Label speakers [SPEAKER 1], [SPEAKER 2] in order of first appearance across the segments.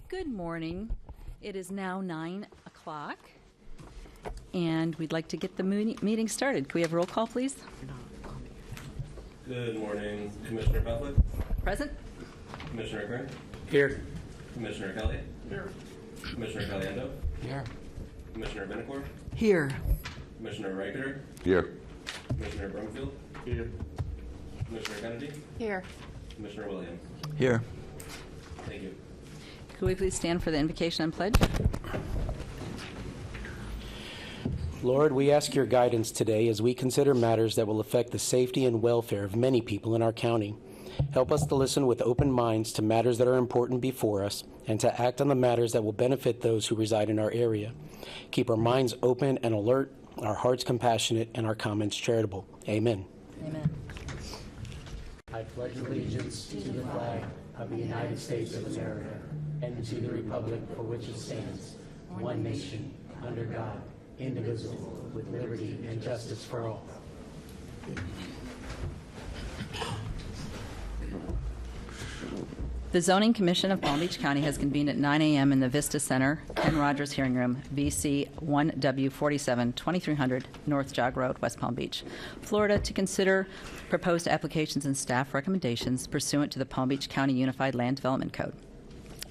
[SPEAKER 1] Good morning. It is now 9 o'clock, and we'd like to get the meeting started. Can we have roll call, please?
[SPEAKER 2] Good morning, Commissioner Pavlik.
[SPEAKER 1] Present.
[SPEAKER 2] Commissioner Kern.
[SPEAKER 3] Here.
[SPEAKER 2] Commissioner Kelly. Here. Commissioner Caliendo.
[SPEAKER 3] Here.
[SPEAKER 2] Commissioner Vinacore.
[SPEAKER 4] Here.
[SPEAKER 2] Commissioner Reicher.
[SPEAKER 3] Here.
[SPEAKER 2] Commissioner Brumfield.
[SPEAKER 3] Here.
[SPEAKER 2] Commissioner Kennedy.
[SPEAKER 4] Here.
[SPEAKER 2] Commissioner Williams.
[SPEAKER 3] Here.
[SPEAKER 2] Thank you.
[SPEAKER 1] Could we please stand for the invocation and pledge?
[SPEAKER 5] Lord, we ask your guidance today as we consider matters that will affect the safety and welfare of many people in our county. Help us to listen with open minds to matters that are important before us and to act on the matters that will benefit those who reside in our area. Keep our minds open and alert, our hearts compassionate, and our comments charitable. Amen.
[SPEAKER 1] Amen.
[SPEAKER 5] I pledge allegiance to the flag of the United States of America and to the republic for which it stands, one nation, under God, indivisible, with liberty and justice for all.
[SPEAKER 1] The Zoning Commission of Palm Beach County has convened at 9 a.m. in the Vista Center, Ken Rogers Hearing Room, VC 1W47, 2300 North Jog Road, West Palm Beach, Florida, to consider proposed applications and staff recommendations pursuant to the Palm Beach County Unified Land Development Code.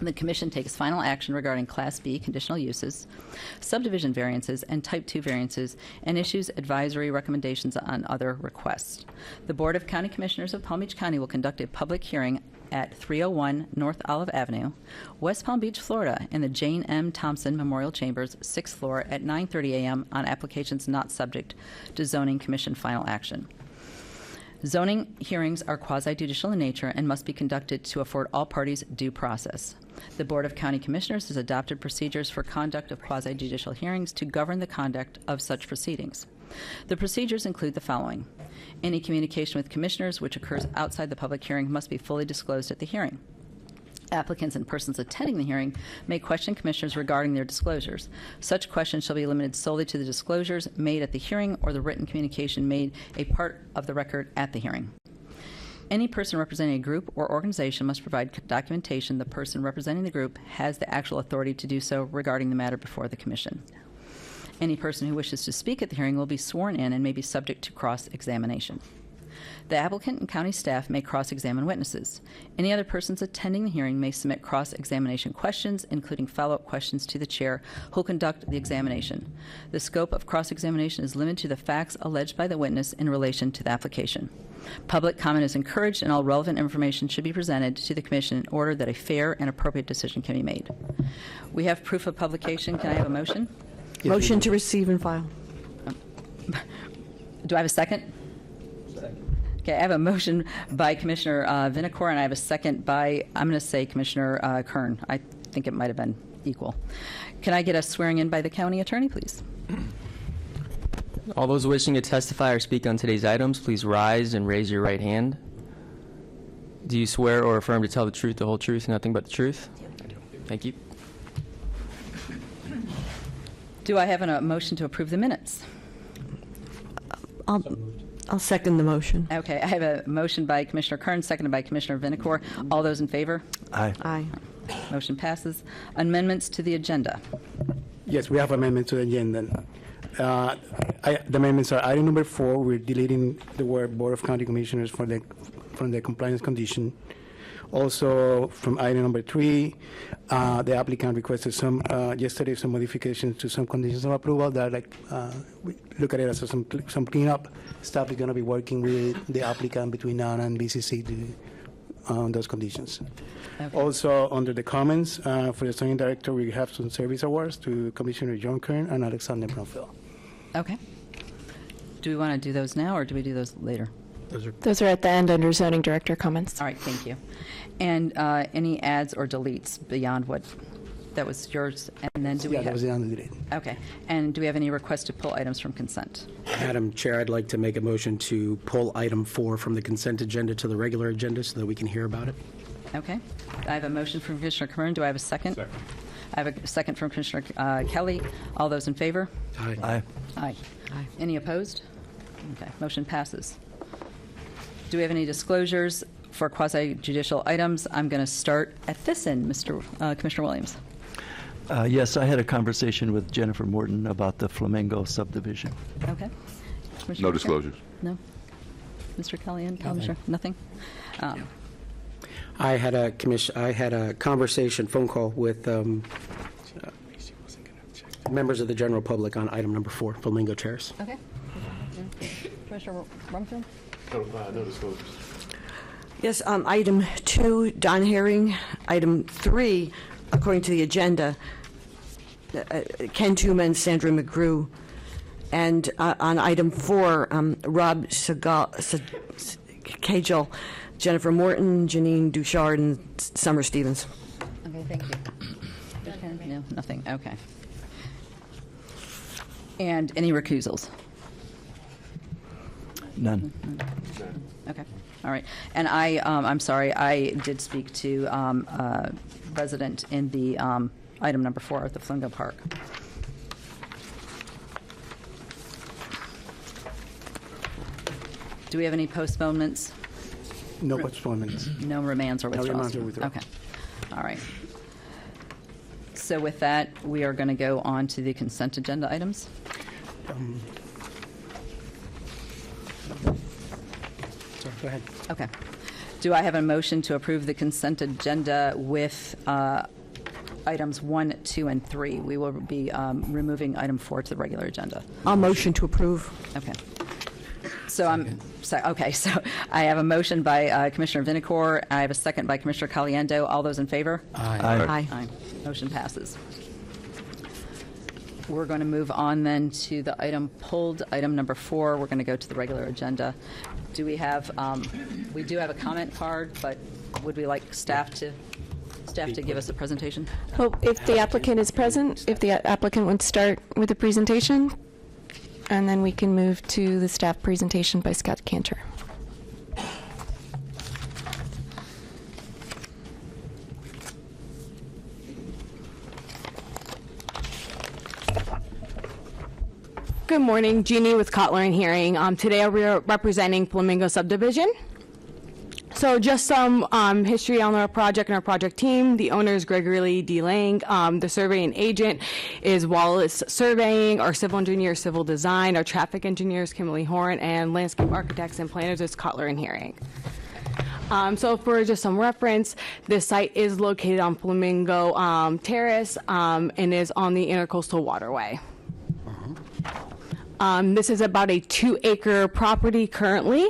[SPEAKER 1] The Commission takes final action regarding Class B conditional uses, subdivision variances, and Type 2 variances, and issues advisory recommendations on other requests. The Board of County Commissioners of Palm Beach County will conduct a public hearing at 301 North Olive Avenue, West Palm Beach, Florida, in the Jane M. Thompson Memorial Chambers, 6th floor, at 9:30 a.m. on applications not subject to Zoning Commission final action. Zoning hearings are quasi-judicial in nature and must be conducted to afford all parties due process. The Board of County Commissioners has adopted procedures for conduct of quasi-judicial hearings to govern the conduct of such proceedings. The procedures include the following. Any communication with commissioners which occurs outside the public hearing must be fully disclosed at the hearing. Applicants and persons attending the hearing may question commissioners regarding their disclosures. Such questions shall be limited solely to the disclosures made at the hearing or the written communication made a part of the record at the hearing. Any person representing a group or organization must provide documentation the person representing the group has the actual authority to do so regarding the matter before the commission. Any person who wishes to speak at the hearing will be sworn in and may be subject to cross-examination. The applicant and county staff may cross-examine witnesses. Any other persons attending the hearing may submit cross-examination questions, including follow-up questions to the chair who will conduct the examination. The scope of cross-examination is limited to the facts alleged by the witness in relation to the application. Public comment is encouraged, and all relevant information should be presented to the Commission in order that a fair and appropriate decision can be made. We have proof of publication. Can I have a motion?
[SPEAKER 4] Motion to receive and file.
[SPEAKER 1] Do I have a second? Okay, I have a motion by Commissioner Vinacore, and I have a second by, I'm going to say, Commissioner Kern. I think it might have been equal. Can I get a swearing in by the county attorney, please?
[SPEAKER 6] All those wishing to testify or speak on today's items, please rise and raise your right hand. Do you swear or affirm to tell the truth, the whole truth, and nothing but the truth? I do. Thank you.
[SPEAKER 1] Do I have a motion to approve the minutes?
[SPEAKER 4] I'll second the motion.
[SPEAKER 1] Okay, I have a motion by Commissioner Kern, seconded by Commissioner Vinacore. All those in favor?
[SPEAKER 3] Aye.
[SPEAKER 4] Aye.
[SPEAKER 1] Motion passes. Amendments to the agenda.
[SPEAKER 7] Yes, we have amendments to the agenda. The amendments are item number 4. We're deleting the word Board of County Commissioners from the compliance condition. Also, from item number 3, the applicant requested yesterday some modifications to some conditions of approval that we look at it as some cleanup. Staff is going to be working with the applicant between now and BCC on those conditions.
[SPEAKER 1] Okay.
[SPEAKER 7] Also, under the comments for the zoning director, we have some service awards to Commissioner John Kern and Alexander Brumfield.
[SPEAKER 1] Okay. Do we want to do those now, or do we do those later?
[SPEAKER 8] Those are at the end under zoning director comments.
[SPEAKER 1] All right, thank you. And any adds or deletes beyond what that was yours? And then do we
[SPEAKER 7] Yeah, that
[SPEAKER 1] have?
[SPEAKER 7] was the undelete.
[SPEAKER 1] Okay. And do we have any requests to pull items from consent?
[SPEAKER 5] Madam Chair, I'd like to make a motion to pull item 4 from the consent agenda to the regular agenda so that we can hear about it.
[SPEAKER 1] Okay. I have a motion from Commissioner Kern. Do I have a second? Second. I have a second from Commissioner Kelly. All those in favor?
[SPEAKER 5] Aye.
[SPEAKER 3] Aye.
[SPEAKER 1] Aye.
[SPEAKER 4] Aye.
[SPEAKER 1] Any opposed? Okay. Motion passes. Do we have any disclosures for quasi-judicial items. I'm going to start at this end, Commissioner Williams.
[SPEAKER 3] Yes, I had a conversation with Jennifer Morton about the Flamingo subdivision.
[SPEAKER 1] Okay. Commissioner
[SPEAKER 9] No
[SPEAKER 1] Baker?
[SPEAKER 9] disclosures.
[SPEAKER 1] No. Mr. Commissioner, nothing?
[SPEAKER 5] I had a conversation, phone call with members of the general public on item number 4, Flamingo Terrace.
[SPEAKER 1] Okay. Commissioner Rumfield?
[SPEAKER 9] No disclosures.
[SPEAKER 4] Yes, item 2, Don Herring. Item 3, according to the agenda, Ken Tuma, Sandra McGrew. And on item 4, Rob Cagel, Jennifer Morton, Janine Duchard, and Summer Stevens.
[SPEAKER 1] Okay, thank you. No, nothing, okay. And any recusals?
[SPEAKER 3] None.
[SPEAKER 1] Okay, all right. And I'm sorry, I did speak to resident in the item number 4 at the Flamingo Park. Do we have any postponements?
[SPEAKER 7] No postponements.
[SPEAKER 1] No remands or
[SPEAKER 7] No
[SPEAKER 1] withdrawals?
[SPEAKER 7] remands or withdrawals.
[SPEAKER 1] Okay, all right. So with that, we are going to go on to the consent agenda items.
[SPEAKER 5] Sorry, go ahead.
[SPEAKER 1] Okay. Do I have a motion to approve the consent agenda with items 1, 2, and 3? We will be removing item 4 to the regular agenda.
[SPEAKER 4] I'll motion to approve.
[SPEAKER 1] Okay. So I have a motion by Commissioner Vinacore. I have a second by Commissioner Caliendo. All those in favor?
[SPEAKER 4] Aye.
[SPEAKER 1] Aye. Motion passes. We're going to move on then to the item pulled, item number 4. We're going to go to the regular agenda. Do we have, we do have a comment card, but would we like staff to give us a presentation?
[SPEAKER 8] Well, if the applicant is present, if the applicant would start with the presentation, and then we can move to the staff presentation by Scott Cantor.
[SPEAKER 10] Good morning, Jeannie with Cotler and Hearing. Today we're representing Flamingo Subdivision. So just some history on our project and our project team. The owner is Gregory Lee D. Lang. The surveying agent is Wallace Surveying. Our civil engineer is Civil Design. Our traffic engineer is Kimberly Horn. And landscape architects and planners is Cotler and Hearing. So for just some reference, this site is located on Flamingo Terrace and is on the Intercoastal Waterway. This is about a 2-acre property currently.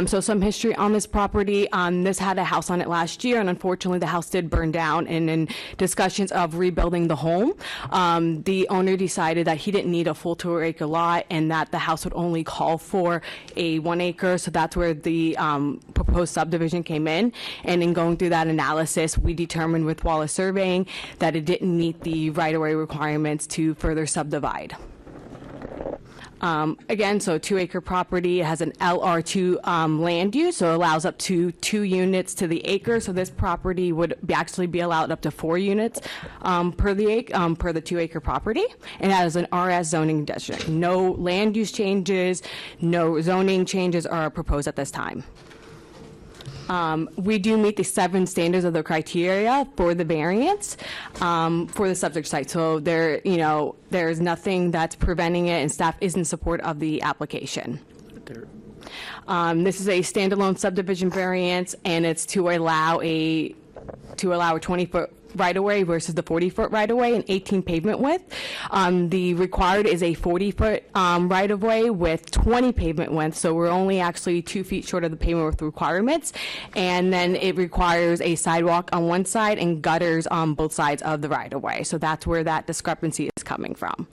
[SPEAKER 10] So some history on this property. This had a house on it last year, and unfortunately the house did burn down. And in discussions of rebuilding the home, the owner decided that he didn't need a full 2-acre lot and that the house would only call for a 1 acre. So that's where the proposed subdivision came in. And in going through that analysis, we determined with Wallace Surveying that it didn't meet the right-of-way requirements to further subdivide. Again, so 2-acre property, it has an LR2 land use, so it allows up to 2 units to the acre. So this property would actually be allowed up to 4 units per the 2-acre property, and has an RS zoning district. No land use changes, no zoning changes are proposed at this time. We do meet the 7 standards of the criteria for the variance for the subject site. So there's nothing that's preventing it, and staff is in support of the application. This is a standalone subdivision variance, and it's to allow a 20-foot right-of-way versus the 40-foot right-of-way and 18 pavement width. The required is a 40-foot right-of-way with 20 pavement width, so we're only actually 2 feet short of the pavement width requirements. And then it requires a sidewalk on one side and gutters on both sides of the right-of-way. So that's where that discrepancy is coming from.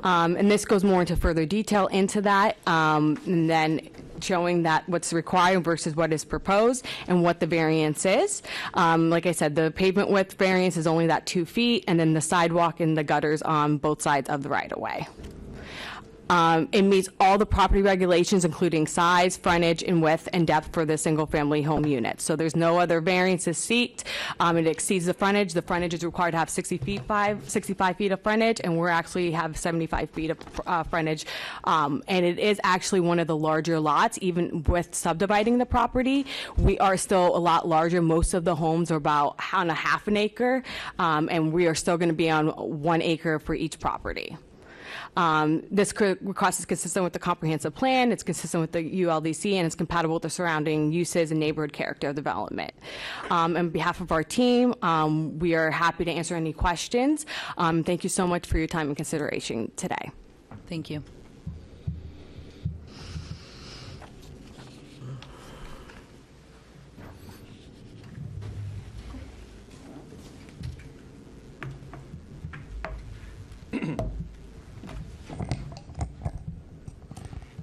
[SPEAKER 10] And this goes more into further detail into that, and then showing that what's required versus what is proposed and what the variance is. Like I said, the pavement width variance is only that 2 feet, and then the sidewalk and the gutters on both sides of the right-of-way. It meets all the property regulations, including size, frontage, and width and depth for the single-family home unit. So there's no other variances seeked. It exceeds the frontage. The frontage is required to have 65 feet of frontage, and we're actually have 75 feet of frontage. And it is actually one of the larger lots, even with subdividing the property. We are still a lot larger. Most of the homes are about on a half an acre, and we are still going to be on 1 acre for each property. This request is consistent with the comprehensive plan, it's consistent with the ULDC, and it's compatible with the surrounding uses and neighborhood character of development. On behalf of our team, we are happy to answer any questions. Thank you so much for your time and consideration today.
[SPEAKER 1] Thank you.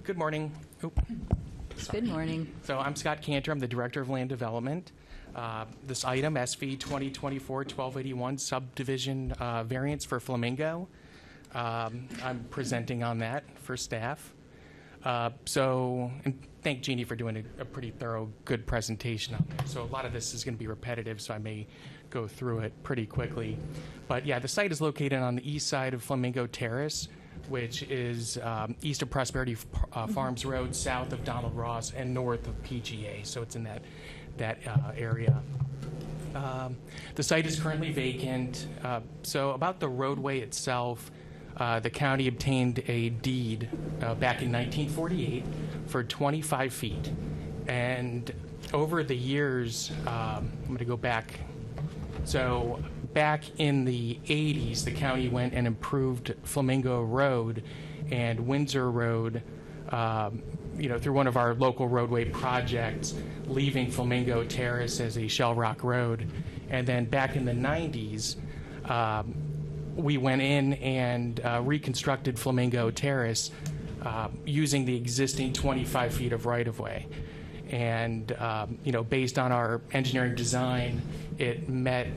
[SPEAKER 9] Good morning.
[SPEAKER 1] Good morning.
[SPEAKER 9] So I'm Scott Cantor. I'm the Director of Land Development. This item, SV 2024-1281, subdivision variance for Flamingo. I'm presenting on that for staff. And thank Jeannie for doing a pretty thorough, good presentation on there. So a lot of this is going to be repetitive, so I may go through it pretty quickly. But yeah, the site is located on the east side of Flamingo Terrace, which is east of Prosperity Farms Road, south of Donald Ross, and north of PGA. So it's in that area. The site is currently vacant. So about the roadway itself, the county obtained a deed back in 1948 for 25 feet. And over the years, I'm going to go back. So back in the 80s, the county went and improved Flamingo Road and Windsor Road, through one of our local roadway projects, leaving Flamingo Terrace as a Shell Rock Road. And then back in the 90s, we went in and reconstructed Flamingo Terrace using the existing 25 feet of right-of-way. And, based on our engineering design, it met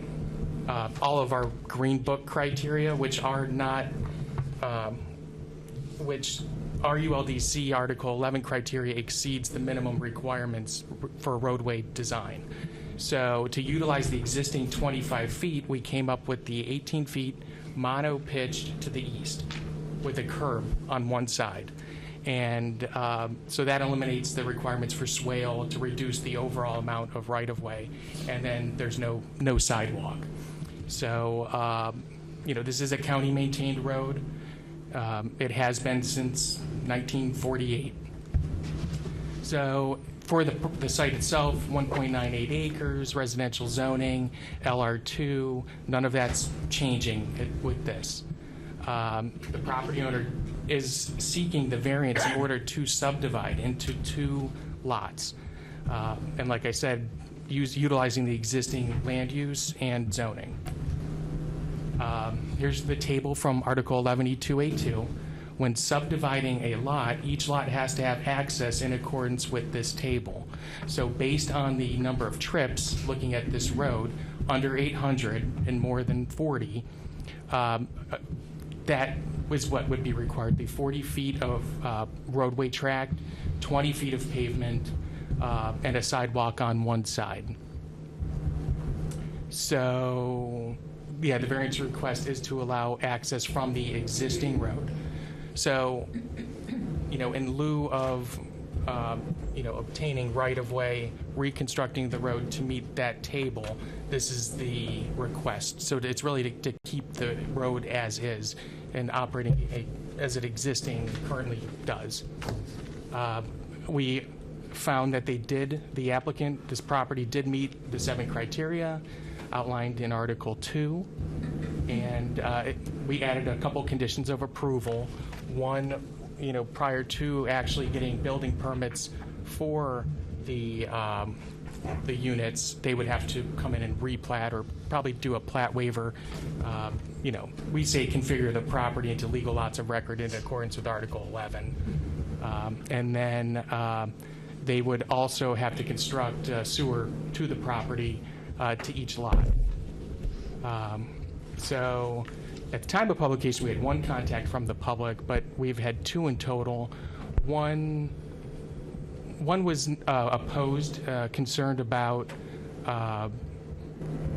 [SPEAKER 9] all of our Green Book criteria, which are not, which our ULDC Article 11 criteria exceeds the minimum requirements for roadway design. So to utilize the existing 25 feet, we came up with the 18 feet mono-pitched to the east with a curb on one side. And so that eliminates the requirements for swale to reduce the overall amount of right-of-way, and then there's no sidewalk. So, this is a county-maintained road. It has been since 1948. So for the site itself, 1.98 acres, residential zoning, LR2, none of that's changing with this. The property owner is seeking the variance in order to subdivide into 2 lots. And like I said, utilizing the existing land use and zoning. Here's the table from Article 11E2A2. When subdividing a lot, each lot has to have access in accordance with this table. So based on the number of trips looking at this road, under 800 and more than 40, that was what would be required. The 40 feet of roadway tract, 20 feet of pavement, and a sidewalk on one side. So, yeah, the variance request is to allow access from the existing road. So, in lieu of, obtaining right-of-way, reconstructing the road to meet that table, this is the request. So it's really to keep the road as is and operating as it currently does. We found that the applicant, this property did meet the 7 criteria outlined in Article 2, and we added a couple conditions of approval. One, prior to actually getting building permits for the units, they would have to come in and replat or probably do a plat waiver. We say configure the property into legal lots of record in accordance with Article 11. And then they would also have to construct sewer to the property to each lot. So at the time of publication, we had one contact from the public, but we've had two in total. One was opposed, concerned about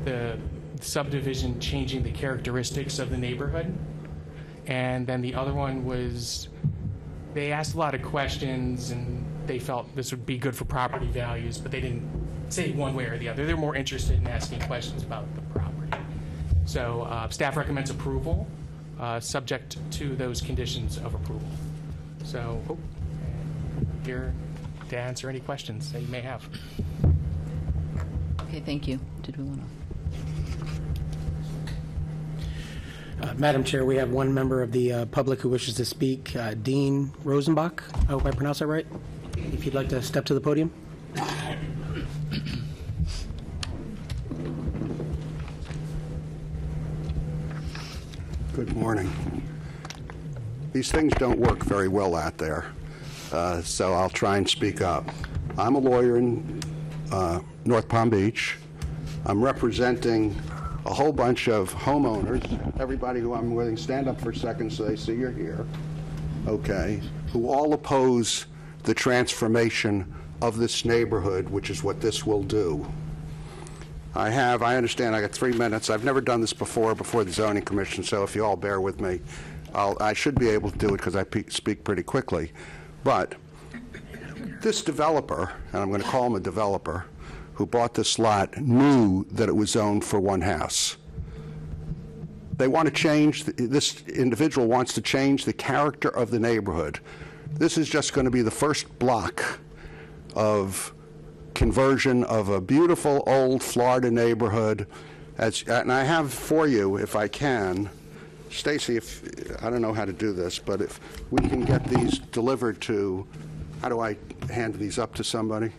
[SPEAKER 9] the subdivision changing the characteristics of the neighborhood. And then the other one was, they asked a lot of questions and they felt this would be good for property values, but they didn't say one way or the other. They're more interested in asking questions about the property. So staff recommends approval, subject to those conditions of approval. So here to answer any questions that you may have.
[SPEAKER 1] Okay, thank you. Did we want to?
[SPEAKER 5] Madam Chair, we have one member of the public who wishes to speak, Dean Rosenbach. I hope I pronounced that right. If you'd like to step to the podium.
[SPEAKER 11] Good morning. These things don't work very well out there, so I'll try and speak up. I'm a lawyer in North Palm Beach. I'm representing a whole bunch of homeowners, everybody who I'm with, stand up for a second so they see you're here, okay, who all oppose the transformation of this neighborhood, which is what this will do. I understand I got 3 minutes. I've never done this before the Zoning Commission, so if you all bear with me, I should be able to do it because I speak pretty quickly. But this developer, and I'm going to call him a developer, who bought this lot knew that it was zoned for one house. They want to change, this individual wants to change the character of the neighborhood. This is just going to be the first block of conversion of a beautiful old Florida neighborhood. And I have for you, if I can, Stacy, I don't know how to do this, but if we can get these delivered to, how do I hand these up to somebody?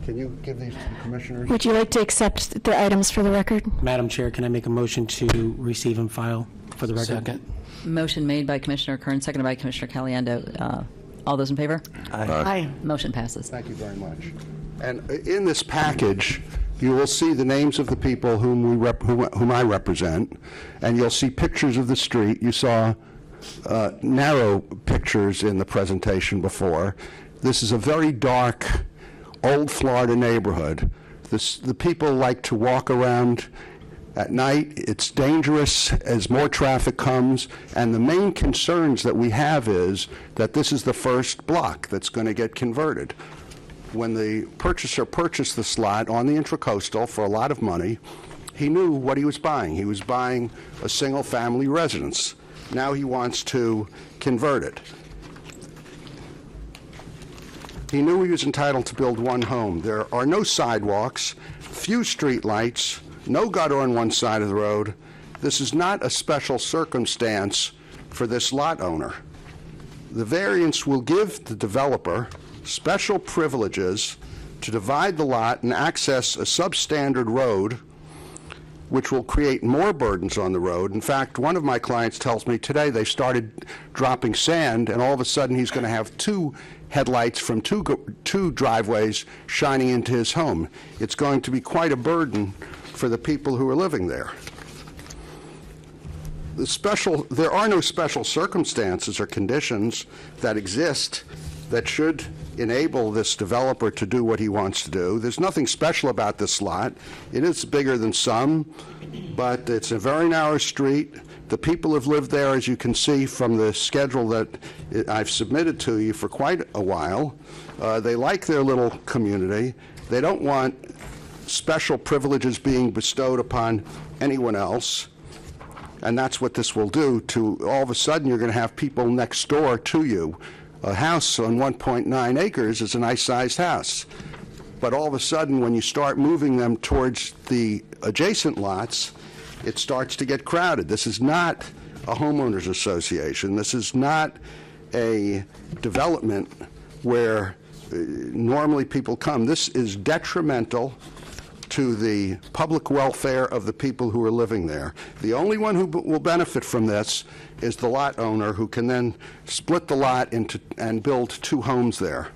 [SPEAKER 11] Can you give these to the commissioners?
[SPEAKER 8] Would you like to accept the items for the record?
[SPEAKER 5] Madam Chair, can I make a motion to receive and file for the record?
[SPEAKER 6] Second.
[SPEAKER 1] Motion made by Commissioner Kern, seconded by Commissioner Caliendo. All those in favor?
[SPEAKER 4] Aye.
[SPEAKER 1] Motion passes.
[SPEAKER 11] Thank you very much. And in this package, you will see the names of the people whom I represent, and you'll see pictures of the street. You saw narrow pictures in the presentation before. This is a very dark, old Florida neighborhood. The people like to walk around at night. It's dangerous as more traffic comes, and the main concerns that we have is that this is the first block that's going to get converted. When the purchaser purchased this lot on the Intracoastal for a lot of money, he knew what he was buying. He was buying a single-family residence. Now he wants to convert it. He knew he was entitled to build one home. There are no sidewalks, few street lights, no gutter on one side of the road. This is not a special circumstance for this lot owner. The variance will give the developer special privileges to divide the lot and access a substandard road, which will create more burdens on the road. In fact, one of my clients tells me today they started dropping sand, and all of a sudden he's going to have two headlights from two driveways shining into his home. It's going to be quite a burden for the people who are living there. There are no special circumstances or conditions that exist that should enable this developer to do what he wants to do. There's nothing special about this lot. It is bigger than some, but it's a very narrow street. The people have lived there, as you can see from the schedule that I've submitted to you for quite a while. They like their little community. They don't want special privileges being bestowed upon anyone else. And that's what this will do. All of a sudden, you're going to have people next door to you. A house on 1.9 acres is a nice-sized house. But all of a sudden, when you start moving them towards the adjacent lots, it starts to get crowded. This is not a homeowners association. This is not a development where normally people come. This is detrimental to the public welfare of the people who are living there. The only one who will benefit from this is the lot owner, who can then split the lot into and build two homes there.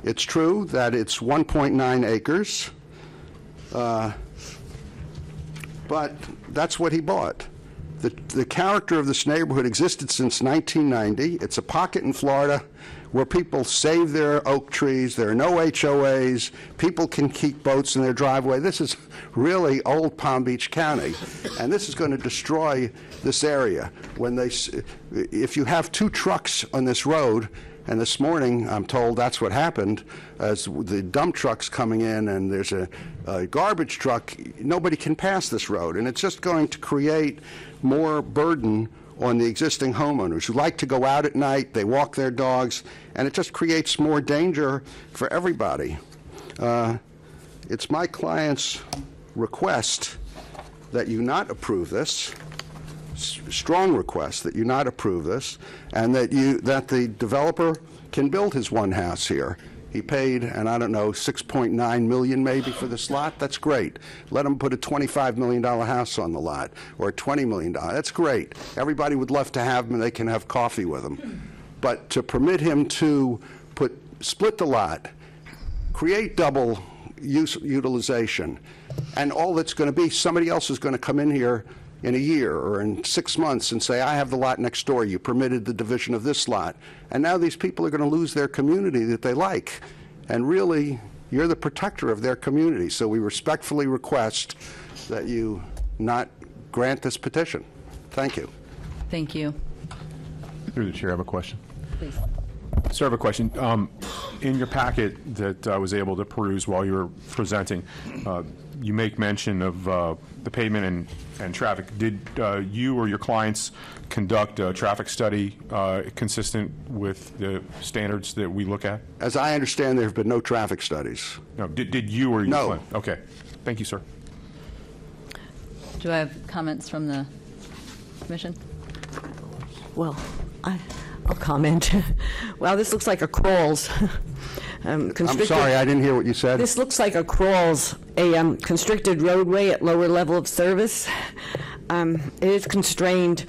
[SPEAKER 11] It's true that it's 1.9 acres, but that's what he bought. The character of this neighborhood existed since 1990. It's a pocket in Florida where people save their oak trees. There are no HOAs. People can keep boats in their driveway. This is really old Palm Beach County, and this is going to destroy this area. If you have 2 trucks on this road, and this morning, I'm told that's what happened, as the dump truck's coming in and there's a garbage truck, nobody can pass this road, and it's just going to create more burden on the existing homeowners who like to go out at night, they walk their dogs, and it just creates more danger for everybody. It's my client's request that you not approve this, strong request that you not approve this, and that the developer can build his one house here. He paid, and I don't know, $6.9 million maybe for this lot. That's great. Let him put a $25 million house on the lot, or a $20 million. That's great. Everybody would love to have him, and they can have coffee with him. But to permit him to split the lot, create double utilization, and all that's going to be, somebody else is going to come in here in a year or in 6 months and say, I have the lot next door, you permitted the division of this lot. And now these people are going to lose their community that they like. And really, you're the protector of their community. So we respectfully request that you not grant this petition. Thank you.
[SPEAKER 1] Thank you.
[SPEAKER 12] Through the chair, I have a question.
[SPEAKER 1] Please.
[SPEAKER 12] Sir, I have a question. In your packet that I was able to peruse while you were presenting, you make mention of the pavement and traffic. Did you or your clients conduct a traffic study consistent with the standards that we look at?
[SPEAKER 11] As I understand, there have been no traffic studies.
[SPEAKER 12] No. Did you or your
[SPEAKER 11] No.
[SPEAKER 12] client? Okay. Thank you, sir.
[SPEAKER 1] Do I have comments from the commission?
[SPEAKER 4] Well, I'll comment. Well, this looks like a crawls.
[SPEAKER 11] I'm sorry, I didn't hear what you said.
[SPEAKER 4] This looks like a crawls, a constricted roadway at lower level of service. It is constrained,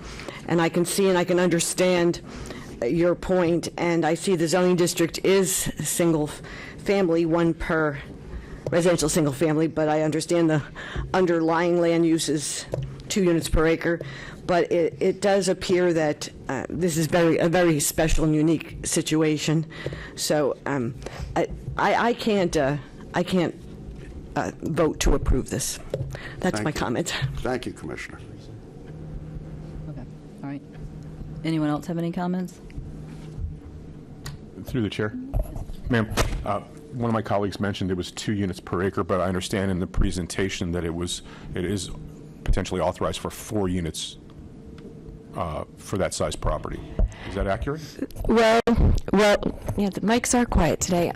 [SPEAKER 4] and I can see and I can understand your point, and I see the zoning district is single family, 1 per residential single family, but I understand the underlying land use is 2 units per acre. But it does appear that this is a very special and unique situation. So I can't vote to approve this. That's
[SPEAKER 11] Thank
[SPEAKER 4] my
[SPEAKER 11] you.
[SPEAKER 4] comment.
[SPEAKER 11] Thank you, Commissioner.
[SPEAKER 1] Okay. All right. Anyone else have any comments?
[SPEAKER 12] Through the chair. Ma'am, one of my colleagues mentioned it was 2 units per acre, but I understand in the presentation that it is potentially authorized for 4 units for that size property. Is that accurate?
[SPEAKER 8] Well, yeah, the mics are quiet today.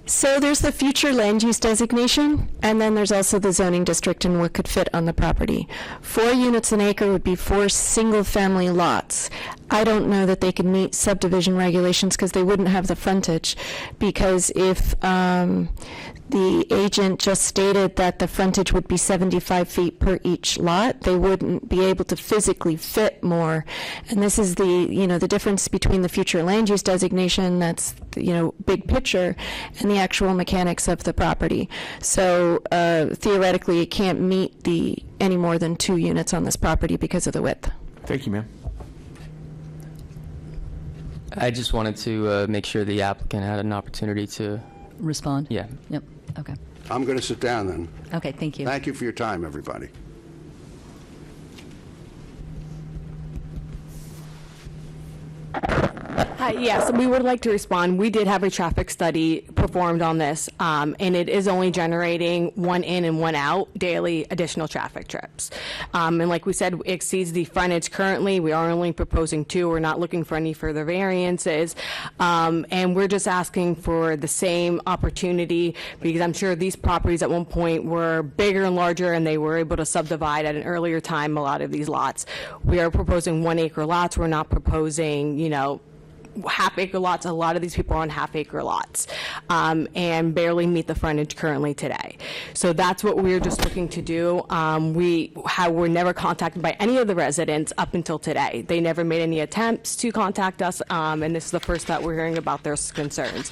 [SPEAKER 8] So there's the future land use designation, and then there's also the zoning district and what could fit on the property. 4 units an acre would be 4 single-family lots. I don't know that they could meet subdivision regulations because they wouldn't have the frontage, because if the agent just stated that the frontage would be 75 feet per each lot, they wouldn't be able to physically fit more. And this is the difference between the future land use designation, that's big picture, and the actual mechanics of the property. So theoretically, it can't meet any more than 2 units on this property because of the width.
[SPEAKER 12] Thank you, ma'am.
[SPEAKER 6] I just wanted to make sure the applicant had an opportunity to
[SPEAKER 1] Respond?
[SPEAKER 6] Yeah.
[SPEAKER 1] Yep. Okay.
[SPEAKER 11] I'm going to sit down then.
[SPEAKER 1] Okay, thank you.
[SPEAKER 11] Thank you for your time, everybody.
[SPEAKER 10] Yes, we would like to respond. We did have a traffic study performed on this, and it is only generating 1 in and 1 out daily additional traffic trips. And like we said, it exceeds the frontage currently. We are only proposing 2. We're not looking for any further variances. And we're just asking for the same opportunity, because I'm sure these properties at one point were bigger and larger, and they were able to subdivide at an earlier time a lot of these lots. We are proposing 1 acre lots. We're not proposing, half-acre lots. A lot of these people are on half-acre lots and barely meet the frontage currently today. So that's what we're just looking to do. We were never contacted by any of the residents up until today. They never made any attempts to contact us, and this is the first that we're hearing about their concerns.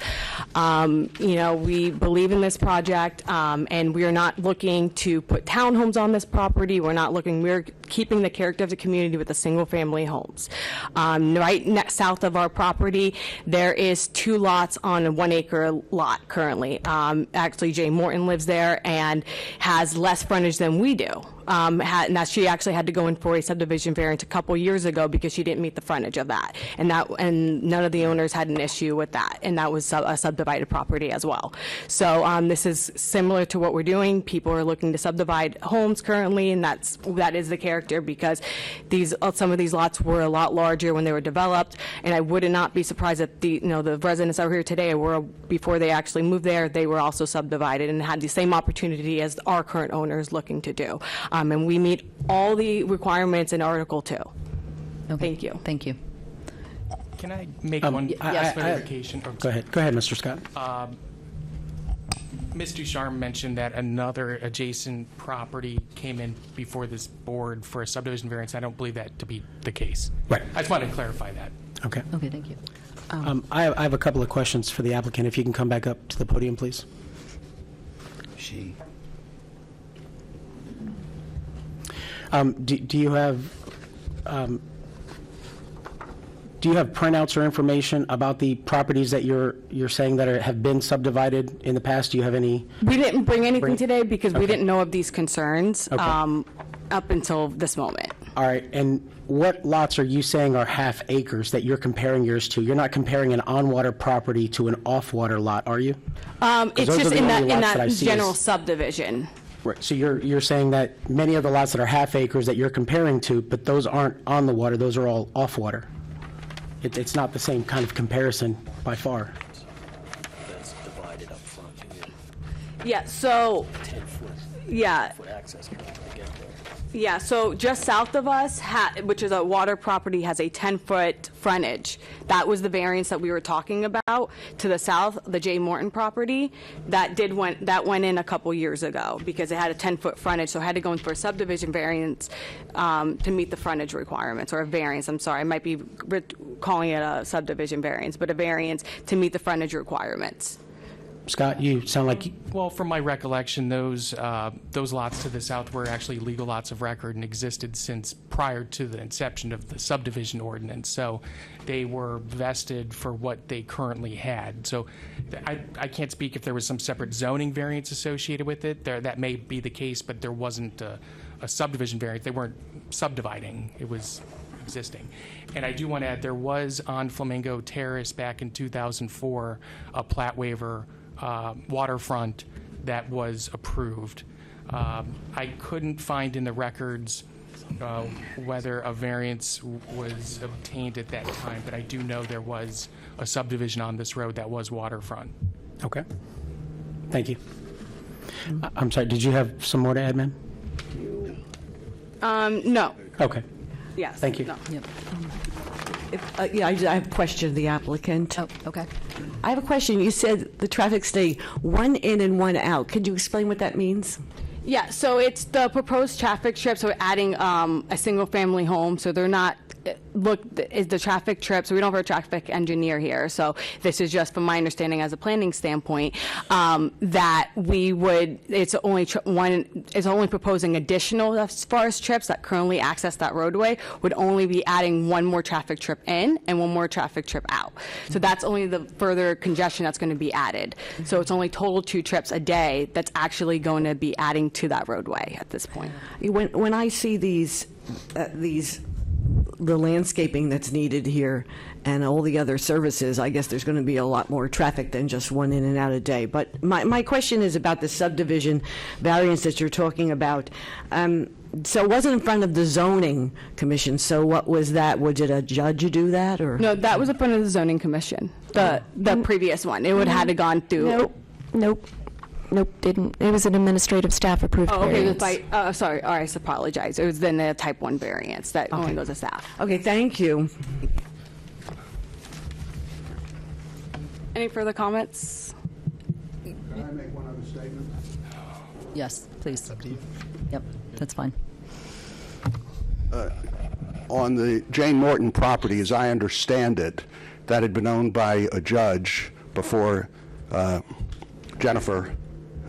[SPEAKER 10] We believe in this project, and we are not looking to put townhomes on this property. We're keeping the character of the community with the single-family homes. South of our property, there is 2 lots on a 1-acre lot currently. Actually, Jay Morton lives there and has less frontage than we do. And that she actually had to go in for a subdivision variance a couple years ago because she didn't meet the frontage of that. And none of the owners had an issue with that. And that was a subdivided property as well. So this is similar to what we're doing. People are looking to subdivide homes currently, and that is the character because some of these lots were a lot larger when they were developed. And I would not be surprised if the residents out here today were, before they actually moved there, they were also subdivided and had the same opportunity as our current owners looking to do. And we meet all the requirements in Article 2.
[SPEAKER 1] Okay.
[SPEAKER 10] Thank you.
[SPEAKER 1] Thank you.
[SPEAKER 9] Can I make one clarification?
[SPEAKER 5] Go ahead, Mr. Scott.
[SPEAKER 9] Ms. Ducharme mentioned that another adjacent property came in before this board for a subdivision variance. I don't believe that to be the case.
[SPEAKER 5] Right.
[SPEAKER 9] I just wanted to clarify that.
[SPEAKER 5] Okay.
[SPEAKER 1] Okay, thank you.
[SPEAKER 5] I have a couple of questions for the applicant. If you can come back up to the podium, please. Do you have printouts or information about the properties that you're saying that have been subdivided in the past? Do you have any?
[SPEAKER 10] We didn't bring anything today because we didn't know of these concerns
[SPEAKER 5] Okay.
[SPEAKER 10] Up until this moment.
[SPEAKER 5] All right, and what lots are you saying are half acres that you're comparing yours to? You're not comparing an on-water property to an off-water lot, are you?
[SPEAKER 10] It's
[SPEAKER 5] those
[SPEAKER 10] just
[SPEAKER 5] are the
[SPEAKER 10] in
[SPEAKER 5] only lots that I
[SPEAKER 10] that
[SPEAKER 5] see
[SPEAKER 10] general
[SPEAKER 5] as-
[SPEAKER 10] subdivision.
[SPEAKER 5] Right, so you're saying that many of the lots that are half acres that you're comparing to, but those aren't on the water, those are all off-water. It's not the same kind of comparison by far.
[SPEAKER 3] That's divided up front.
[SPEAKER 10] Yeah, so,
[SPEAKER 3] 10-foot
[SPEAKER 10] yeah.
[SPEAKER 3] access point to get there.
[SPEAKER 10] Yeah, so just south of us, which is a water property, has a 10-foot frontage. That was the variance that we were talking about. To the south, the Jay Morton property, that went in a couple years ago because it had a 10-foot frontage, so I had to go in for a subdivision variance to meet the frontage requirements, or a variance, I'm sorry. I might be calling it a subdivision variance, but a variance to meet the frontage requirements.
[SPEAKER 5] Scott, you sound like...
[SPEAKER 9] Well, from my recollection, those lots to the south were actually legal lots of record and existed since prior to the inception of the subdivision ordinance. So they were vested for what they currently had. So I can't speak if there was some separate zoning variance associated with it. That may be the case, but there wasn't a subdivision variance. They weren't subdividing. It was existing. And I do want to add, there was on Flamingo Terrace back in 2004 a plat waiver waterfront that was approved. I couldn't find in the records whether a variance was obtained at that time, but I do know there was a subdivision on this road that was waterfront.
[SPEAKER 5] Okay. Thank you. I'm sorry, did you have some more to add, ma'am?
[SPEAKER 10] No.
[SPEAKER 5] Okay.
[SPEAKER 10] Yes.
[SPEAKER 5] Thank you.
[SPEAKER 10] No.
[SPEAKER 1] Yep.
[SPEAKER 4] Yeah, I have a question of the applicant.
[SPEAKER 1] Oh, okay.
[SPEAKER 4] I have a question. You said the traffic stay one in and one out. Could you explain what that means?
[SPEAKER 10] Yeah, so it's the proposed traffic strip, so we're adding a single-family home, so they're not, is the traffic trip, so we don't have a traffic engineer here, so this is just from my understanding as a planning standpoint, that we would, it's only proposing additional as far as trips that currently access that roadway, would only be adding one more traffic trip in and one more traffic trip out. So that's only the further congestion that's going to be added. So it's only total 2 trips a day that's actually going to be adding to that roadway at this point.
[SPEAKER 4] When I see the landscaping that's needed here and all the other services, I guess there's going to be a lot more traffic than just one in and out a day. But my question is about the subdivision variance that you're talking about. So it wasn't in front of the zoning commission. So what was that? Would a judge do that, or?
[SPEAKER 10] No, that was in front of the zoning commission, the previous one. It would have had gone through.
[SPEAKER 8] Nope, didn't. It was an administrative staff approved variance.
[SPEAKER 10] Sorry, I apologize. It was then a type 1 variance that only goes to staff.
[SPEAKER 4] Okay, thank you.
[SPEAKER 10] Any further comments?
[SPEAKER 11] Can I make one other statement?
[SPEAKER 1] Yes, please. Up to you. Yep, that's fine.
[SPEAKER 11] On the Jane Morton property, as I understand it, that had been owned by a judge before Jennifer,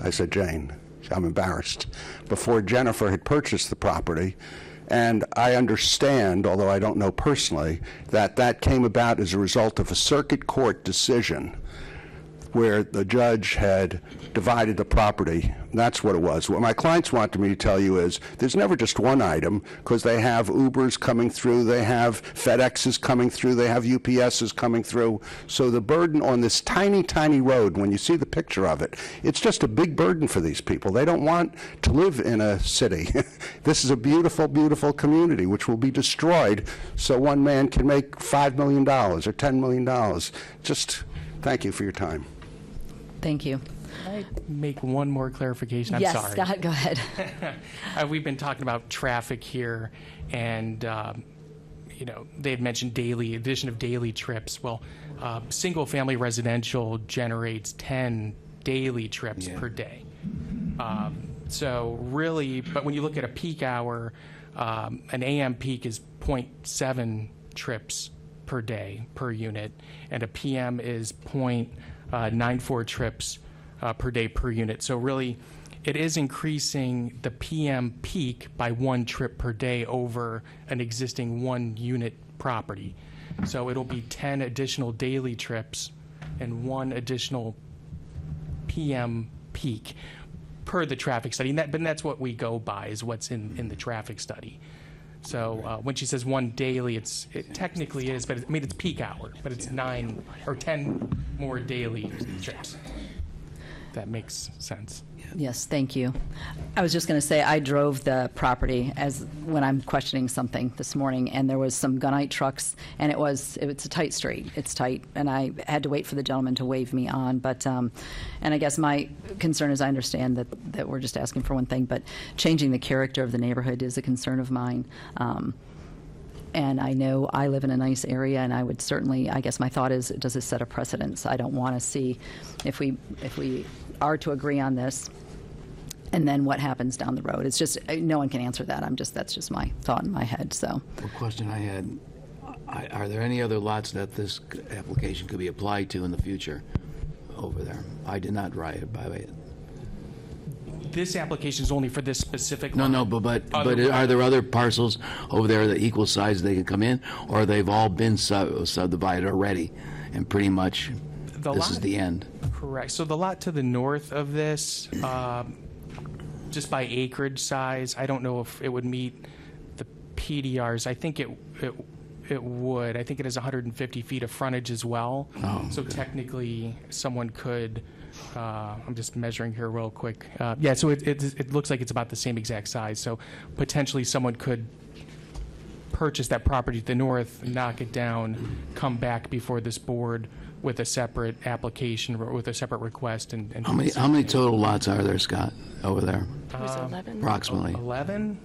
[SPEAKER 11] I said Jane, I'm embarrassed, before Jennifer had purchased the property, And I understand, although I don't know personally, that that came about as a result of a circuit court decision where the judge had divided the property. That's what it was. What my clients wanted me to tell you is there's never just one item, because they have Ubers coming through, they have FedExes coming through, they have UPSs coming through. So the burden on this tiny, tiny road, when you see the picture of it, it's just a big burden for these people. They don't want to live in a city. This is a beautiful, beautiful community which will be destroyed so one man can make $5 million or $10 million. Just thank you for your time.
[SPEAKER 1] Thank you.
[SPEAKER 9] Can I make one more clarification? I'm
[SPEAKER 1] Yes,
[SPEAKER 9] sorry.
[SPEAKER 1] Scott, go ahead.
[SPEAKER 9] We've been talking about traffic here, and they had mentioned addition of daily trips. Well, single-family residential generates 10 daily trips per day. So really, but when you look at a peak hour, an AM peak is 0.7 trips per day per unit, and a PM is 0.94 trips per day per unit. So really, it is increasing the PM peak by 1 trip per day over an existing 1 unit property. So it'll be 10 additional daily trips and 1 additional PM peak per the traffic study. And that's what we go by, is what's in the traffic study. So when she says 1 daily, it technically is, but it's peak hour, but it's 9 or 10 more daily trips. That makes sense.
[SPEAKER 1] Yes, thank you. I was just going to say, I drove the property when I'm questioning something this morning, and there was some gunite trucks, and it's a tight street. It's tight, and I had to wait for the gentleman to wave me on. But and I guess my concern is, I understand that we're just asking for one thing, but changing the character of the neighborhood is a concern of mine. And I know I live in a nice area, and I would certainly, I guess my thought is, does this set a precedence? I don't want to see, if we are to agree on this, and then what happens down the road. It's just, no one can answer that. That's just my thought in my head, so.
[SPEAKER 13] One question I had, are there any other lots that this application could be applied to in the future over there? I did not drive by it.
[SPEAKER 9] This application is only for this specific
[SPEAKER 13] No,
[SPEAKER 9] lot.
[SPEAKER 13] but are there other parcels over there that equal size they can come in, or they've all been subdivided already, and pretty much this is the end?
[SPEAKER 9] Correct. So the lot to the north of this, just by acreage size, I don't know if it would meet the PDRs. I think it would. I think it has 150 feet of frontage as well.
[SPEAKER 13] Oh,
[SPEAKER 9] so technically, someone could. I'm just measuring here real quick. So it looks like it's about the same exact size. So potentially someone could purchase that property to the north, knock it down, come back before this board with a separate application, or with a separate request. And
[SPEAKER 13] how many total lots are there, Scott, over there?
[SPEAKER 8] There's 11.
[SPEAKER 13] Approximately.
[SPEAKER 9] 11?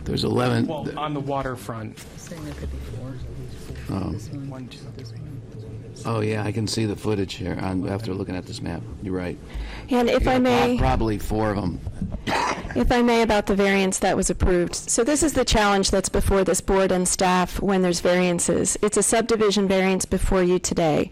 [SPEAKER 13] There's 11.
[SPEAKER 9] Well, on the waterfront.
[SPEAKER 1] Saying there could be 4.
[SPEAKER 13] Oh.
[SPEAKER 1] This one,
[SPEAKER 9] 1, 2, 3.
[SPEAKER 13] Oh, yeah, I can see the footage here after looking at this map. You're right.
[SPEAKER 8] And if I may,
[SPEAKER 13] Probably 4 of them.
[SPEAKER 8] if I may, about the variance that was approved. So this is the challenge that's before this board and staff when there's variances. It's a subdivision variance before you today.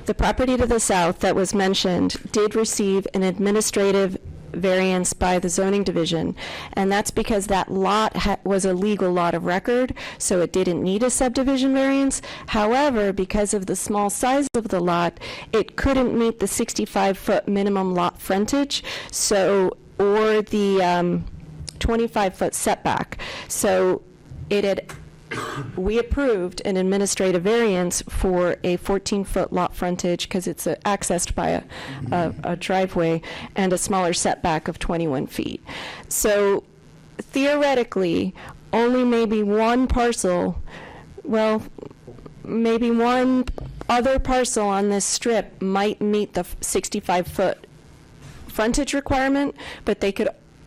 [SPEAKER 8] The property to the south that was mentioned did receive an administrative variance by the zoning division, and that's because that lot was a legal lot of record, so it didn't need a subdivision variance. However, because of the small size of the lot, it couldn't meet the 65-foot minimum lot frontage, or the 25-foot setback. So we approved an administrative variance for a 14-foot lot frontage because it's accessed by a driveway, and a smaller setback of 21 feet. So theoretically, only maybe one parcel, maybe one other parcel on this strip might meet the 65-foot frontage requirement, but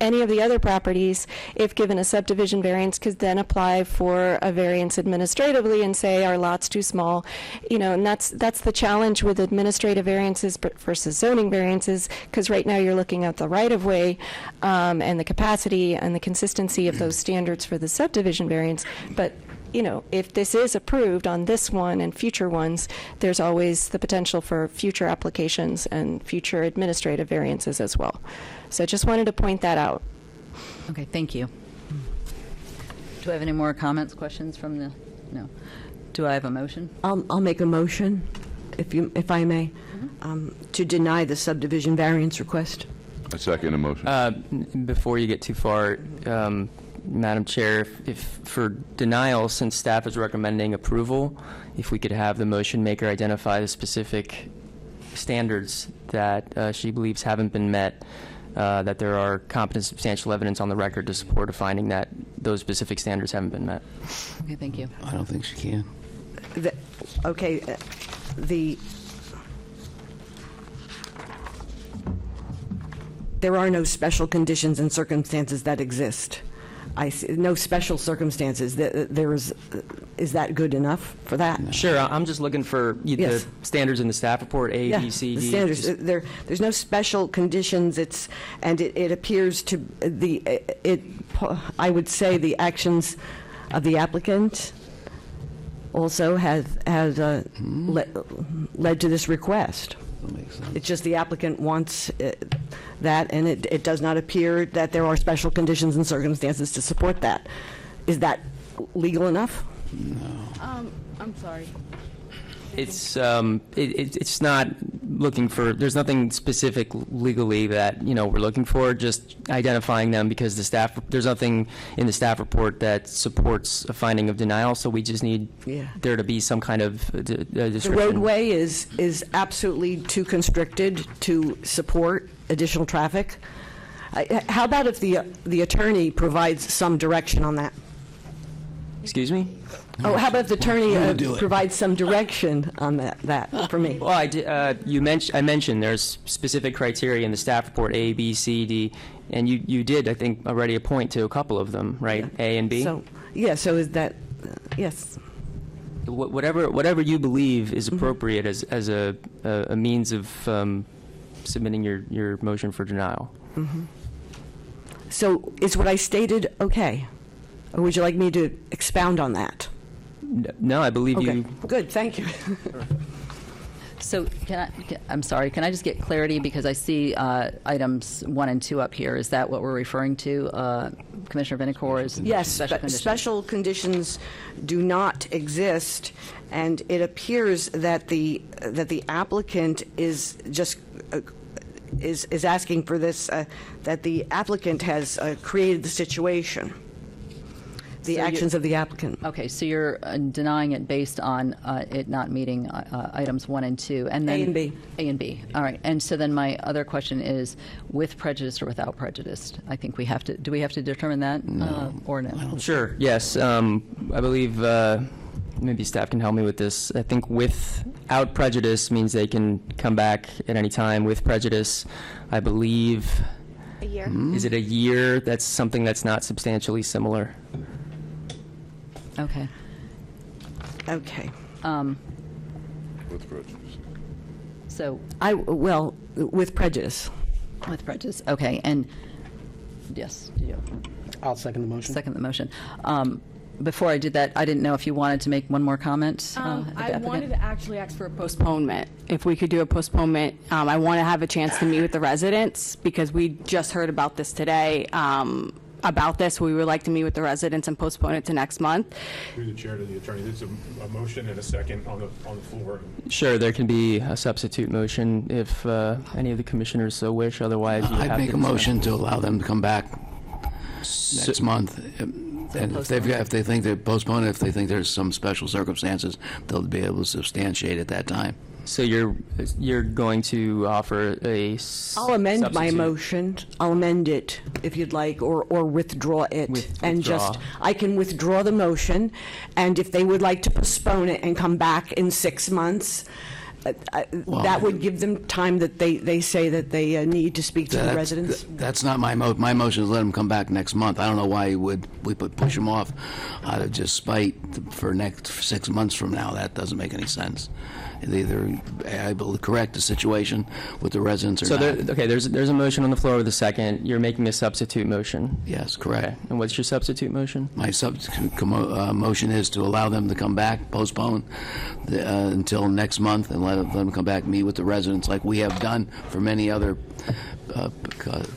[SPEAKER 8] any of the other properties, if given a subdivision variance, could then apply for a variance administratively and say our lot's too small. And that's the challenge with administrative variances versus zoning variances, because right now you're looking at the right-of-way and the capacity and the consistency of those standards for the subdivision variance. But if this is approved on this one and future ones, there's always the potential for future applications and future administrative variances as well. So I just wanted to point that out.
[SPEAKER 1] Okay, thank you. Do I have any more comments, questions from the, no. Do I have a motion?
[SPEAKER 4] I'll make a motion, if I may, to deny the subdivision variance request.
[SPEAKER 14] I second the motion.
[SPEAKER 6] Before you get too far, Madam Chair, if for denial, since staff is recommending approval, if we could have the motion maker identify the specific standards that she believes haven't been met, that there are competent substantial evidence on the record to support a finding that those specific standards haven't been met.
[SPEAKER 1] Okay, thank you.
[SPEAKER 13] I don't think she can.
[SPEAKER 4] There are no special conditions and circumstances that exist. I see, no special circumstances. Is that good enough for that?
[SPEAKER 6] Sure, I'm just looking for
[SPEAKER 4] Yes.
[SPEAKER 6] the standards in the staff report, A, B, C,
[SPEAKER 4] the
[SPEAKER 6] D.
[SPEAKER 4] standards.
[SPEAKER 6] Just-
[SPEAKER 4] There's no special conditions. It appears to I would say the actions of the applicant also has led to this request.
[SPEAKER 13] That makes sense.
[SPEAKER 4] It's just the applicant wants that, and it does not appear that there are special conditions and circumstances to support that. Is that legal enough?
[SPEAKER 10] I'm sorry.
[SPEAKER 6] It's not looking for, there's nothing specific legally that, we're looking for, just identifying them because there's nothing in the staff report that supports a finding of denial, so we just need there to be some kind of description.
[SPEAKER 4] The roadway is absolutely too constricted to support additional traffic. How about if the attorney provides some direction on that?
[SPEAKER 6] Excuse me?
[SPEAKER 4] Oh, how about if the attorney
[SPEAKER 13] do it.
[SPEAKER 4] provides some direction on that for me?
[SPEAKER 6] Well, I mentioned there's specific criteria in the staff report, A, B, C, D, and you did, I think, already point to a couple of them, right? A and B?
[SPEAKER 4] So is that, yes.
[SPEAKER 6] Whatever you believe is appropriate as a means of submitting your motion for denial.
[SPEAKER 4] So is what I stated okay? Or would you like me to expound on that?
[SPEAKER 6] No, I believe
[SPEAKER 4] Okay,
[SPEAKER 6] you.
[SPEAKER 4] good, thank you.
[SPEAKER 1] So I'm sorry, can I just get clarity because I see items 1 and 2 up here. Is that what we're referring to, Commissioner Vinokur? Is
[SPEAKER 4] Yes,
[SPEAKER 1] special conditions?
[SPEAKER 4] special conditions do not exist, and it appears that the applicant is just is asking for this, that the applicant has created the situation. The
[SPEAKER 1] So
[SPEAKER 4] actions of the applicant.
[SPEAKER 1] Okay, so you're denying it based on it not meeting items 1 and 2, and then
[SPEAKER 4] A and B.
[SPEAKER 1] A and B. All right. And so then my other question is, with prejudice or without prejudice? I think we have to. Do we have to determine that, or no?
[SPEAKER 6] Sure. Yes. I believe maybe staff can help me with this. I think without prejudice means they can come back at any time. With prejudice, I believe.
[SPEAKER 8] A year.
[SPEAKER 6] Is it a year? That's something that's not substantially similar.
[SPEAKER 1] Okay.
[SPEAKER 4] Okay.
[SPEAKER 14] With prejudice.
[SPEAKER 1] So
[SPEAKER 4] With prejudice.
[SPEAKER 1] with prejudice. Okay. And yes, you
[SPEAKER 5] I'll second the motion.
[SPEAKER 1] second the motion. Before I did that, I didn't know if you wanted to make one more comment.
[SPEAKER 10] I
[SPEAKER 1] applicant?
[SPEAKER 10] wanted to actually ask for a postponement. If we could do a postponement, I want to have a chance to meet with the residents because we just heard about this today. About this, we would like to meet with the residents and postpone it to next month.
[SPEAKER 12] Through the chair to the attorney, there's a motion and a second on the floor.
[SPEAKER 6] Sure, there can be a substitute motion if any of the commissioners so wish. Otherwise, you
[SPEAKER 13] I'd
[SPEAKER 6] have
[SPEAKER 13] make
[SPEAKER 6] to
[SPEAKER 13] a
[SPEAKER 6] decide.
[SPEAKER 13] motion to allow them to come back next month. And if they think they postpone it, if they think there's some special circumstances, they'll be able to substantiate at that time.
[SPEAKER 6] So you're going to offer a
[SPEAKER 4] I'll amend my
[SPEAKER 6] substitute.
[SPEAKER 4] motion. I'll amend it if you'd like, or withdraw it. And
[SPEAKER 6] withdraw.
[SPEAKER 4] I can withdraw the motion, and if they would like to postpone it and come back in 6 months, that would give them time that they say that they need to speak to the residents.
[SPEAKER 13] That's not my motion is let them come back next month. I don't know why we push them off out of just spite for 6 months from now. That doesn't make any sense. and either able to correct the situation with the residents or
[SPEAKER 6] So
[SPEAKER 13] not.
[SPEAKER 6] okay, there's a motion on the floor with a second. You're making a substitute motion.
[SPEAKER 13] Yes, correct.
[SPEAKER 6] Okay. And what's your substitute motion?
[SPEAKER 13] My substitute motion is to allow them to come back, postpone until next month, and let them come back, meet with the residents like we have done for many other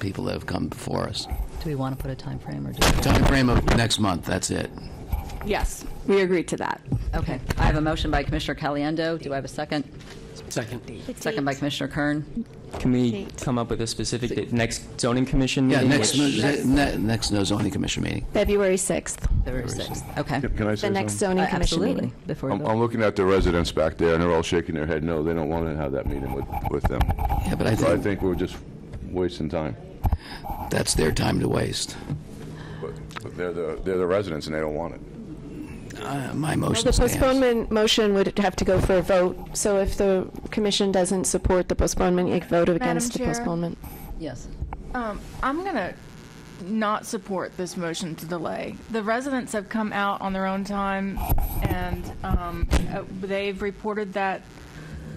[SPEAKER 13] people that have come before us.
[SPEAKER 1] Do we want to put a time frame or do
[SPEAKER 13] Time frame of next month, that's it.
[SPEAKER 10] Yes, we agree to that.
[SPEAKER 1] Okay. I have a motion by Commissioner Caliendo. Do I have a second?
[SPEAKER 5] Second.
[SPEAKER 1] Second by Commissioner Kern.
[SPEAKER 6] Can we come up with a specific date? Next zoning commission
[SPEAKER 13] Yeah,
[SPEAKER 6] meeting?
[SPEAKER 13] next zoning commission meeting.
[SPEAKER 8] February 6th,
[SPEAKER 1] February 6th. Okay.
[SPEAKER 14] Can I say
[SPEAKER 8] the next
[SPEAKER 14] something?
[SPEAKER 8] zoning commission
[SPEAKER 1] Absolutely.
[SPEAKER 8] meeting.
[SPEAKER 1] Before we
[SPEAKER 14] I'm
[SPEAKER 1] vote.
[SPEAKER 14] looking at the residents back there, and they're all shaking their head no. They don't want to have that meeting with them.
[SPEAKER 13] Yeah, but I
[SPEAKER 14] So I
[SPEAKER 13] think
[SPEAKER 14] think we're just wasting time.
[SPEAKER 13] that's their time to waste.
[SPEAKER 14] But they're the residents, and they don't want it.
[SPEAKER 13] My
[SPEAKER 8] Well,
[SPEAKER 13] motion
[SPEAKER 8] the
[SPEAKER 13] stands.
[SPEAKER 8] postponement motion would have to go for a vote, so if the commission doesn't support the postponement, you can vote against the
[SPEAKER 15] Chair?
[SPEAKER 8] postponement.
[SPEAKER 1] Yes.
[SPEAKER 15] I'm going to not support this motion to delay. The residents have come out on their own time, and they've reported that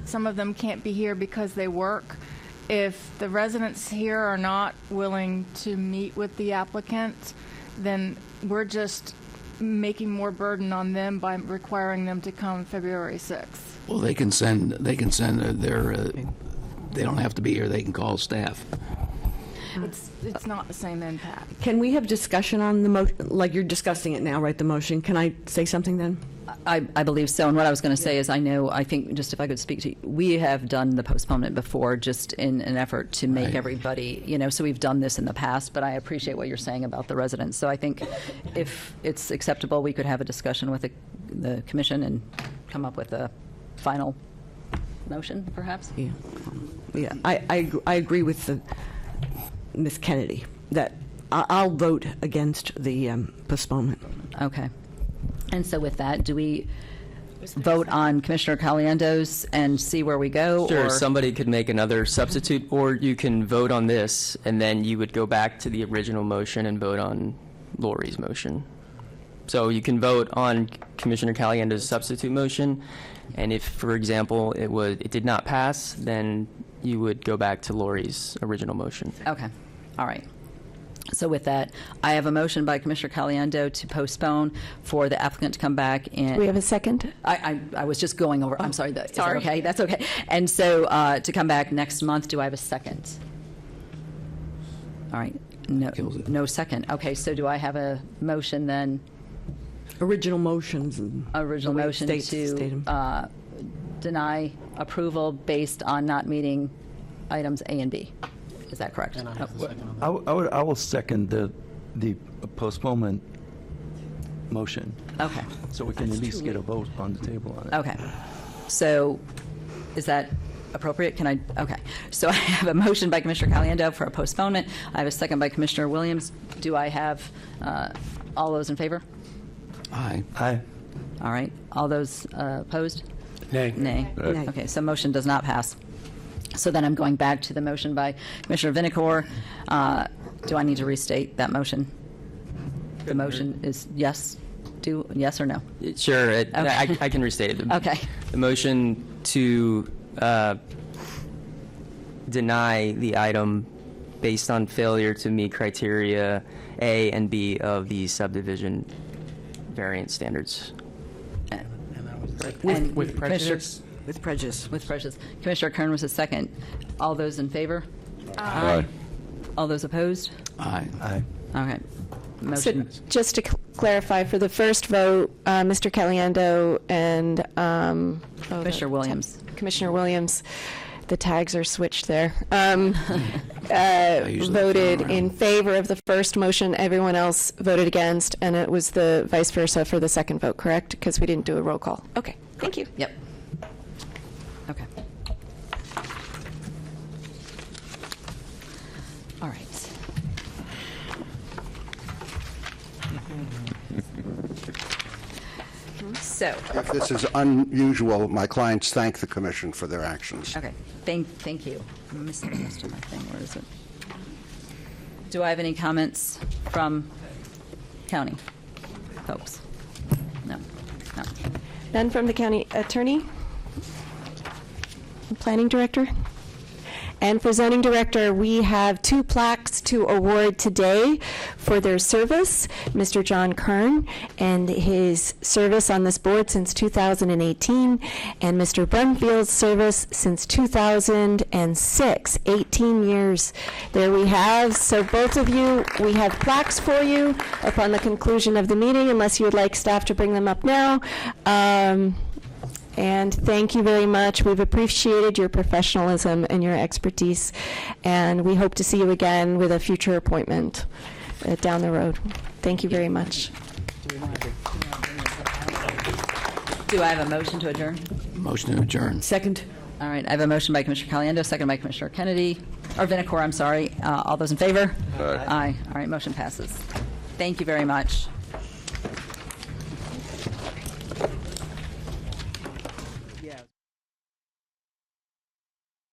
[SPEAKER 15] some of them can't be here because they work. If the residents here are not willing to meet with the applicant, then we're just making more burden on them by requiring them to come February 6th.
[SPEAKER 13] Well, they can send their, they don't have to be here, they can call staff.
[SPEAKER 15] It's not the same impact.
[SPEAKER 4] Can we have discussion on the motion, like you're discussing it now, right, the motion? Can I say something then?
[SPEAKER 1] I believe so. And what I was going to say is I think, just if I could speak to you, we have done the postponement before just in an effort to make
[SPEAKER 13] Right.
[SPEAKER 1] everybody, so we've done this in the past, but I appreciate what you're saying about the residents. So I think if it's acceptable, we could have a discussion with the commission and come up with a final motion, perhaps?
[SPEAKER 4] Yeah, I agree with Ms. Kennedy that I'll vote against the postponement.
[SPEAKER 1] Okay. And so with that, do we vote on Commissioner Caliendo's and see where we go?
[SPEAKER 6] Sure,
[SPEAKER 1] or-
[SPEAKER 6] somebody could make another substitute, or you can vote on this, and then you would go back to the original motion and vote on Lori's motion. So you can vote on Commissioner Caliendo's substitute motion, and if, for example, it did not pass, then you would go back to Lori's original motion.
[SPEAKER 1] Okay. All right. So with that, I have a motion by Commissioner Caliendo to postpone for the applicant to come back in.
[SPEAKER 8] Do we have a second?
[SPEAKER 1] I was just going over, I'm sorry. Is that
[SPEAKER 15] Sorry.
[SPEAKER 1] okay? That's okay. And so to come back next month, do I have a second? All right. No second. Okay, so do I have a motion then?
[SPEAKER 4] Original motions. And
[SPEAKER 1] Original
[SPEAKER 4] the way it
[SPEAKER 1] motion
[SPEAKER 4] states
[SPEAKER 1] to
[SPEAKER 4] them.
[SPEAKER 1] deny approval based on not meeting items A and B. Is that correct?
[SPEAKER 3] I will second the postponement motion,
[SPEAKER 1] Okay.
[SPEAKER 3] so we can at least get a vote on the table on it.
[SPEAKER 1] Okay. So is that appropriate? Can I? Okay. So I have a motion by Commissioner Caliendo for a postponement. I have a second by Commissioner Williams. Do I have all those in favor?
[SPEAKER 13] Aye.
[SPEAKER 3] Aye.
[SPEAKER 1] All right. All those opposed?
[SPEAKER 5] Nay.
[SPEAKER 1] Nay.
[SPEAKER 4] Nay.
[SPEAKER 1] Okay, so motion does not pass. So then I'm going back to the motion by Commissioner Vinacore. Do I need to restate that motion? The motion is yes? Yes or no?
[SPEAKER 6] Sure,
[SPEAKER 1] Okay.
[SPEAKER 6] I can restate it.
[SPEAKER 1] Okay.
[SPEAKER 6] The motion to deny the item based on failure to meet criteria A and B of the subdivision variance standards.
[SPEAKER 1] And
[SPEAKER 9] With
[SPEAKER 1] Commissioner-
[SPEAKER 9] prejudice?
[SPEAKER 4] With prejudice.
[SPEAKER 1] With prejudice. Commissioner Kern was the second. All those in favor?
[SPEAKER 14] Aye.
[SPEAKER 1] All those opposed?
[SPEAKER 13] Aye.
[SPEAKER 3] Aye.
[SPEAKER 1] Okay.
[SPEAKER 8] So
[SPEAKER 1] Motion.
[SPEAKER 8] just to clarify, for the first vote, Mr. Caliendo and
[SPEAKER 1] Commissioner Williams.
[SPEAKER 8] Commissioner Williams, the tags are switched there,
[SPEAKER 13] usually
[SPEAKER 8] voted
[SPEAKER 13] turn around.
[SPEAKER 8] in favor of the first motion. Everyone else voted against, and it was the vice versa for the second vote, correct? Because we didn't do a roll call. Okay, thank you.
[SPEAKER 1] Yep. Okay. All right. So,
[SPEAKER 11] If this is unusual, my clients thank the commission for their actions.
[SPEAKER 1] okay, thank you. I'm missing most of my thing. Where is it? Do I have any comments from county folks? No.
[SPEAKER 8] None from the county attorney? Planning Director? And for Zoning Director, we have 2 plaques to award today for their service. Mr. John Kern and his service on this board since 2018, and Mr. Brumfield's service since 2006, 18 years. There we have. So both of you, we have plaques for you upon the conclusion of the meeting, unless you would like staff to bring them up now. And thank you very much. We've appreciated your professionalism and your expertise, and we hope to see you again with a future appointment down the road. Thank you very much.
[SPEAKER 1] Do I have a motion to adjourn?
[SPEAKER 13] Motion to adjourn.
[SPEAKER 4] Second.
[SPEAKER 1] All right, I have a motion by Commissioner Caliendo, second by Commissioner Kennedy, or Vinacore, I'm sorry. All those in favor?
[SPEAKER 14] Aye.
[SPEAKER 1] Aye. All right, motion passes. Thank you very much.